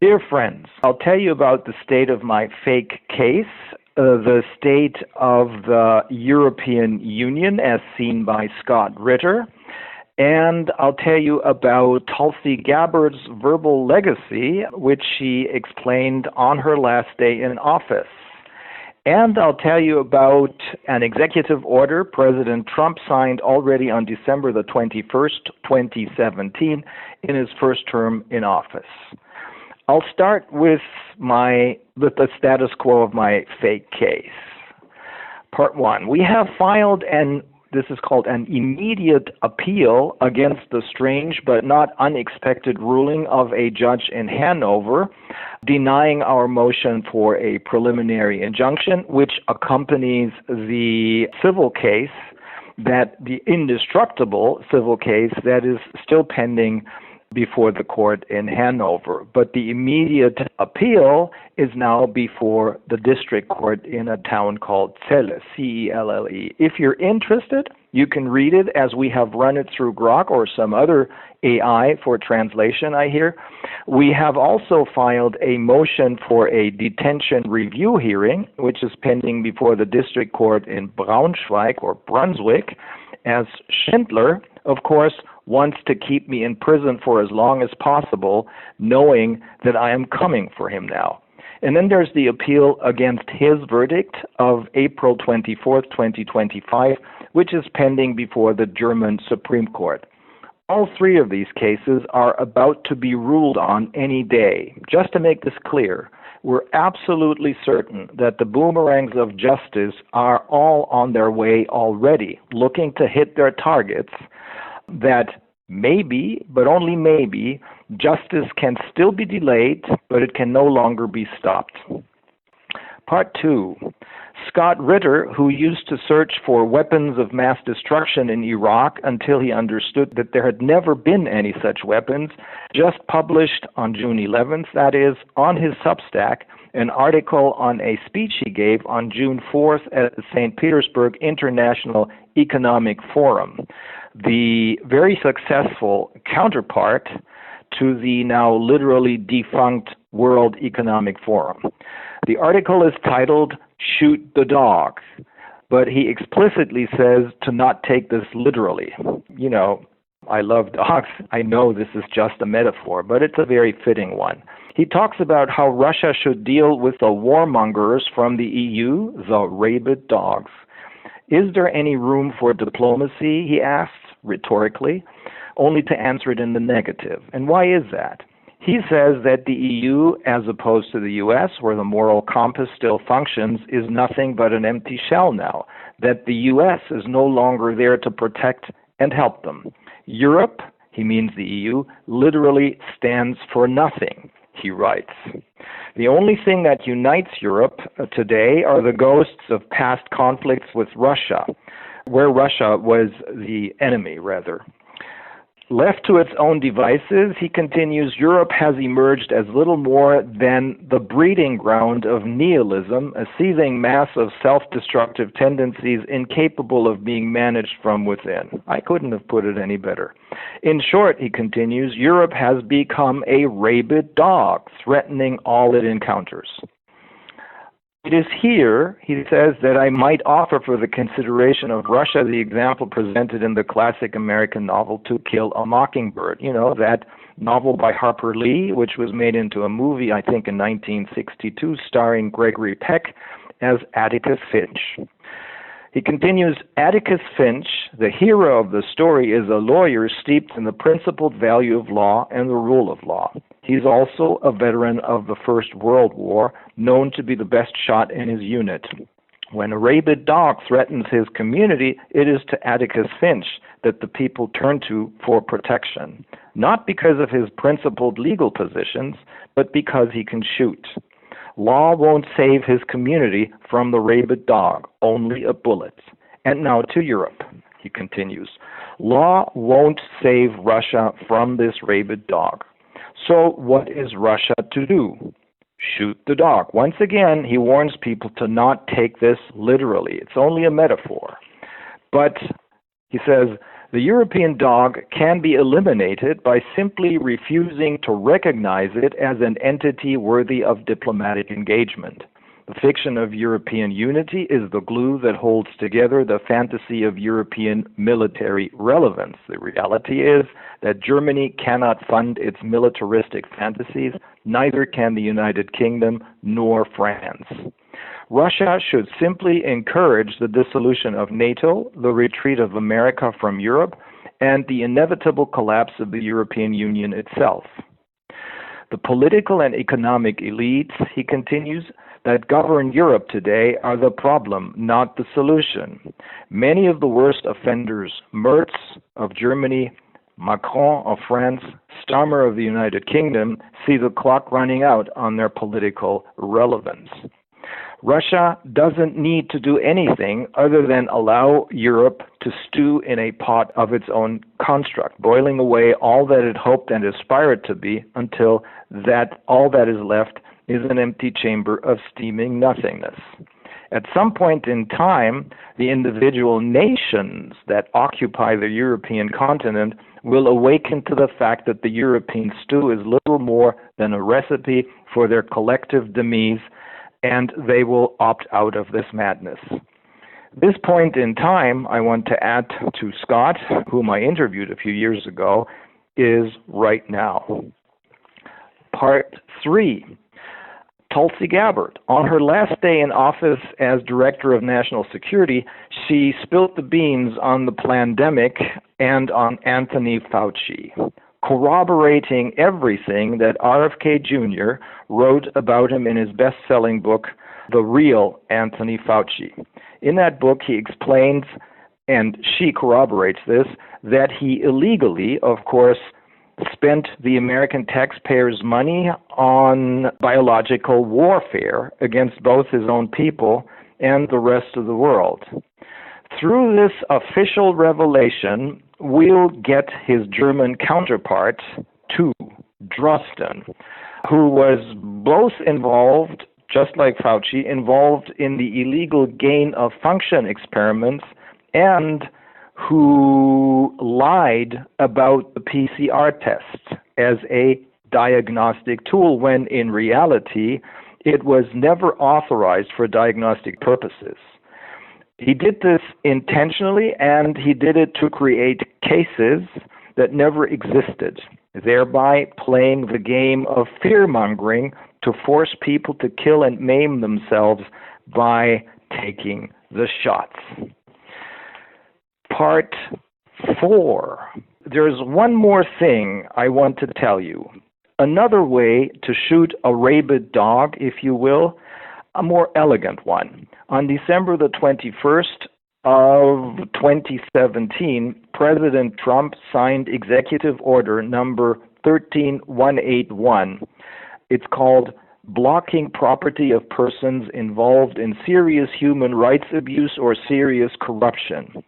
Dear friends, I'll tell you about the state of my fake case, the state of the European Union as seen by Scott Ritter, and I'll tell you about Tulsi Gabbard's verbal legacy, which she explained on her last day in office. And I'll tell you about an executive order President Trump signed already on December the 21st, 2017, in his first term in office. I'll start with the status quo of my fake case. Part 1. We have filed this is called an immediate appeal against the strange but not unexpected ruling of a judge in Hanover denying our motion for a preliminary injunction, which accompanies the civil case, the indestructible civil case that is still pending before the court in Hanover. But the immediate appeal is now before the district court in a town called Celle, C-E-L-L-E. If you're interested, you can read it as we have run it through Grok or some other AI for translation, I hear. We have also filed a motion for a detention review hearing, which is pending before the district court in Braunschweig or Brunswick, as Schindler, of course, wants to keep me in prison for as long as possible, knowing that I am coming for him now. And then there's the appeal against his verdict of April 24th, 2025, which is pending before the German Supreme Court. All three of these cases are about to be ruled on any day. Just to make this clear, we're absolutely certain that the boomerangs of justice are all on their way already, looking to hit their targets, that maybe, but only maybe, justice can still be delayed, but it can no longer be stopped. Part 2. Scott Ritter, who used to search for weapons of mass destruction in Iraq until he understood that there had never been any such weapons, just published on June 11th, that is, on his Substack, an article on a speech he gave on June 4th at the St. Petersburg International Economic Forum, the very successful counterpart to the now literally defunct World Economic Forum. The article is titled, "Shoot the Dog," but he explicitly says to not take this literally. You know, I love dogs. I know this is just a metaphor, but it's a very fitting one. He talks about how Russia should deal with the warmongers from the EU, the rabid dogs. Is there any room for diplomacy, he asks, rhetorically, only to answer it in the negative. And why is that? He says that the EU, as opposed to the US, where the moral compass still functions, is nothing but an empty shell now, that the US is no longer there to protect and help them. Europe, he means the EU, literally stands for nothing, he writes. The only thing that unites Europe today are the ghosts of past conflicts with Russia, where Russia was the enemy, rather. Left to its own devices, he continues, Europe has emerged as little more than the breeding ground of nihilism, a seething mass of self-destructive tendencies incapable of being managed from within. I couldn't have put it any better. In short, he continues, Europe has become a rabid dog, threatening all it encounters. It is here, he says, that I might offer for the consideration of Russia the example presented in the classic American novel To Kill a Mockingbird. You know, that novel by Harper Lee, which was made into a movie, I think, in 1962, starring Gregory Peck as Atticus Finch. He continues, Atticus Finch, the hero of the story, is a lawyer steeped in the principled value of law and the rule of law. He's also a veteran of the First World War, known to be the best shot in his unit. When a rabid dog threatens his community, it is to Atticus Finch that the people turn to for protection, not because of his principled legal positions, but because he can shoot. Law won't save his community from the rabid dog, only a bullet. And now to Europe, he continues. Law won't save Russia from this rabid dog. So what is Russia to do? Shoot the dog. Once again, he warns people to not take this literally. It's only a metaphor. But He says, the European dog can be eliminated by simply refusing to recognize it as an entity worthy of diplomatic engagement. The fiction of European unity is the glue that holds together the fantasy of European military relevance. The reality is that Germany cannot fund its militaristic fantasies, neither can the United Kingdom nor France. Russia should simply encourage the dissolution of NATO, the retreat of America from Europe, and the inevitable collapse of the European Union itself. The political and economic elites, he continues, that govern Europe today are the problem, not the solution. Many of the worst offenders, Merz of Germany, Macron of France, Starmer of the United Kingdom, see the clock running out on their political relevance. Russia doesn't need to do anything other than allow Europe to stew in a pot of its own construct, boiling away all that it hoped and aspired to be until that all that is left is an empty chamber of steaming nothingness. At some point in time, the individual nations that occupy the European continent will awaken to the fact that the European stew is little more than a recipe for their collective demise, and they will opt out of this madness. This point in time, I want to add to Scott, whom I interviewed a few years ago, is right now. Part 3. Tulsi Gabbard. On her last day in office as Director of National Security, she spilled the beans on the pandemic and on Anthony Fauci, corroborating everything that RFK Jr. wrote about him in his best-selling book, The Real Anthony Fauci. In that book, he explains, and she corroborates this, that he illegally, of course, spent the American taxpayers' money on biological warfare against both his own people and the rest of the world. Through this official revelation, we'll get his German counterpart, to Drosten, who was both involved, just like Fauci, involved in the illegal gain-of-function experiments and who lied about the PCR test as a diagnostic tool when in reality it was never authorized for diagnostic purposes. He did this intentionally, and he did it to create cases that never existed, thereby playing the game of fear-mongering to force people to kill and maim themselves by taking the shots. Part 4. There's one more thing I want to tell you. Another way to shoot a rabid dog, if you will, a more elegant one. On December the 21st of 2017, President Trump signed Executive Order number 13181. It's called Blocking Property of Persons Involved in Serious Human Rights Abuse or Serious Corruption.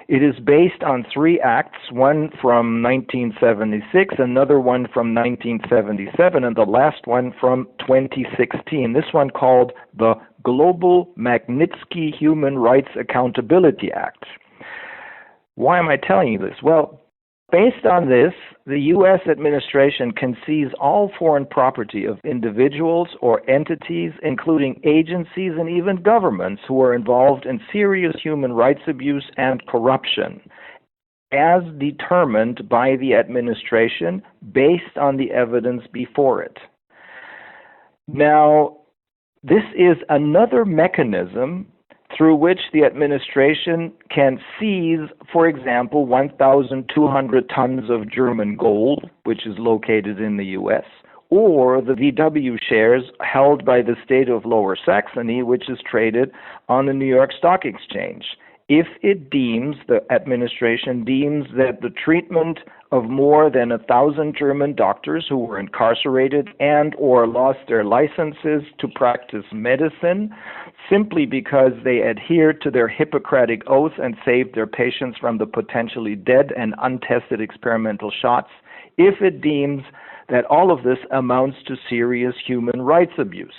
It is based on 3 acts, one from 1976, another one from 1977, and the last one from 2016. This one called the Global Magnitsky Human Rights Accountability Act. Why am I telling you this? Well, based on this, the U.S. administration can seize all foreign property of individuals or entities, including agencies and even governments who are involved in serious human rights abuse and corruption, as determined by the administration based on the evidence before it. Now, this is another mechanism through which the administration can seize, for example, 1,200 tons of German gold, which is located in the U.S., or the VW shares held by the state of Lower Saxony, which is traded on the New York Stock Exchange. If it deems, the administration deems that the treatment of more than 1,000 German doctors who were incarcerated and or lost their licenses to practice medicine simply because they adhered to their Hippocratic oath and saved their patients from the potentially dead and untested experimental shots, if it deems that all of this amounts to serious human rights abuse.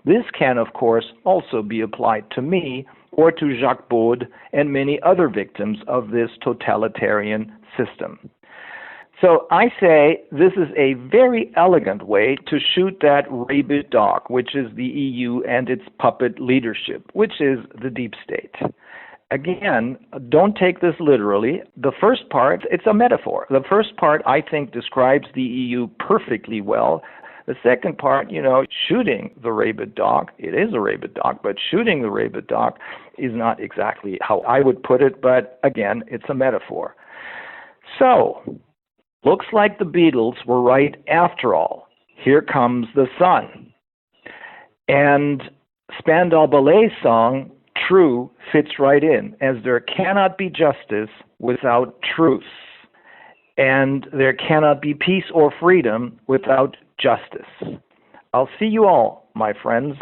This can, of course, also be applied to me or to Jacques Baud and many other victims of this totalitarian system. So I say this is a very elegant way to shoot that rabid dog, which is the EU and its puppet leadership, which is the deep state. Again, don't take this literally. The first part, it's a metaphor. The first part, I think, describes the EU perfectly well. The second part, shooting the rabid dog, it is a rabid dog, but shooting the rabid dog is not exactly how I would put it, but again, it's a metaphor. So, looks like the Beatles were right after all. Here Comes the Sun. And Spandau Ballet's song, True, fits right in, as there cannot be justice without truth. And there cannot be peace or freedom without justice. I'll see you all, my friends.